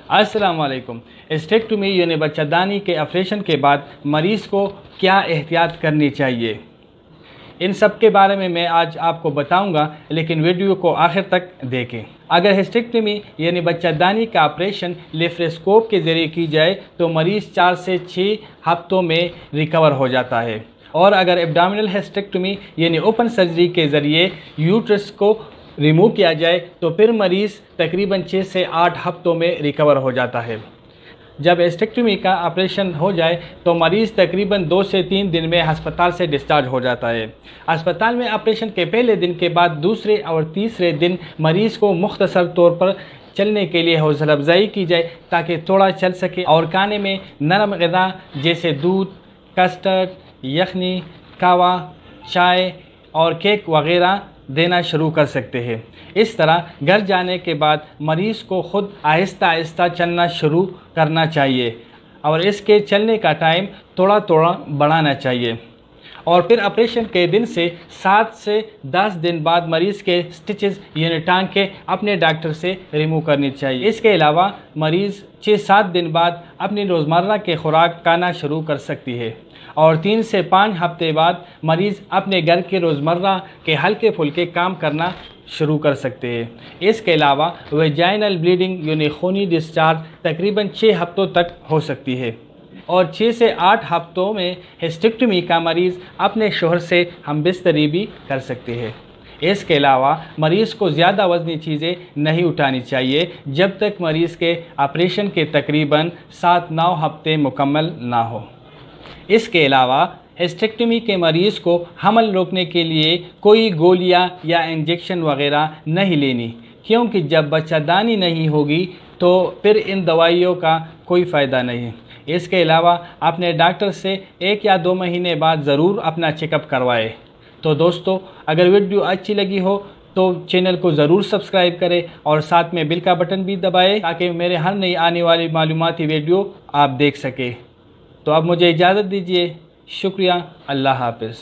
अस्सलाम वालेकुम। हिस्टेक्टोमी यानी बच्चादानी के ऑपरेशन के बाद मरीज़ को क्या एहतियात करनी चाहिए, इन सब के बारे में मैं आज आपको बताऊंगा, लेकिन वीडियो को आखिर तक देखें। अगर हिस्टेक्टोमी यानी बच्चादानी का ऑपरेशन लेप्रोस्कोप के ज़रिए की जाए तो मरीज़ 4 से 6 हफ्तों में रिकवर हो जाता है, और अगर एब्डोमिनल हिस्टेक्टोमी यानी ओपन सर्जरी के ज़रिए यूट्रस को रिमूव किया जाए तो फिर मरीज़ तकरीबन 6 से 8 हफ्तों में रिकवर हो जाता है। जब हिस्टेक्टोमी का ऑपरेशन हो जाए तो मरीज़ तकरीबन 2 से 3 दिन में अस्पताल से डिस्चार्ज हो जाता है। अस्पताल में ऑपरेशन के पहले दिन के बाद दूसरे और तीसरे दिन मरीज़ को मुख्तसर तौर पर चलने के लिए हौसला अफजाई की जाए ताकि थोड़ा चल सके, और खाने में नरम ग़िज़ा जैसे दूध, कस्टर्ड, यखनी, कहवा, चाय और केक वगैरह देना शुरू कर सकते हैं। इस तरह घर जाने के बाद मरीज़ को ख़ुद आहिस्ता आहिस्ता चलना शुरू करना चाहिए और इसके चलने का टाइम थोड़ा थोड़ा बढ़ाना चाहिए, और फिर ऑपरेशन के दिन से 7 से 10 दिन बाद मरीज़ के स्टिचेस यानी टांके अपने डॉक्टर से रिमूव करनी चाहिए। इसके अलावा मरीज़ 6-7 दिन बाद अपनी रोज़मर्रा के खुराक खाना शुरू कर सकती है, और 3 से 5 हफ्ते बाद मरीज़ अपने घर के रोज़मर्रा के हल्के फुल्के काम करना शुरू कर सकते हैं। इसके अलावा वेजाइनल ब्लीडिंग यानी खूनी डिस्चार्ज तकरीबन 6 हफ्तों तक हो सकती है, और 6 से 8 हफ्तों में हिस्टेक्टोमी का मरीज़ अपने शोहर से हमबिस्तरी भी कर सकते हैं। इसके अलावा मरीज़ को ज़्यादा वज़नी चीज़ें नहीं उठानी चाहिए जब तक मरीज़ के ऑपरेशन के तकरीबन 7-9 हफ्ते मुकम्मल ना हो। इसके अलावा हिस्टेक्टोमी के मरीज़ को हमल रोकने के लिए कोई गोलियां या इंजेक्शन वगैरह नहीं लेनी, क्योंकि जब बच्चादानी नहीं होगी तो फिर इन दवाइयों का कोई फ़ायदा नहीं। इसके अलावा अपने डॉक्टर से 1 या 2 महीने बाद ज़रूर अपना चेकअप करवाएं। तो दोस्तों, अगर वीडियो अच्छी लगी हो तो चैनल को ज़रूर सब्सक्राइब करें और साथ में बिल का बटन भी दबाएं ताकि मेरे हर नई आने वाली मालूमाती वीडियो आप देख सकें। तो अब मुझे इजाज़त दीजिए। शुक्रिया। अल्लाह हाफ़िज़।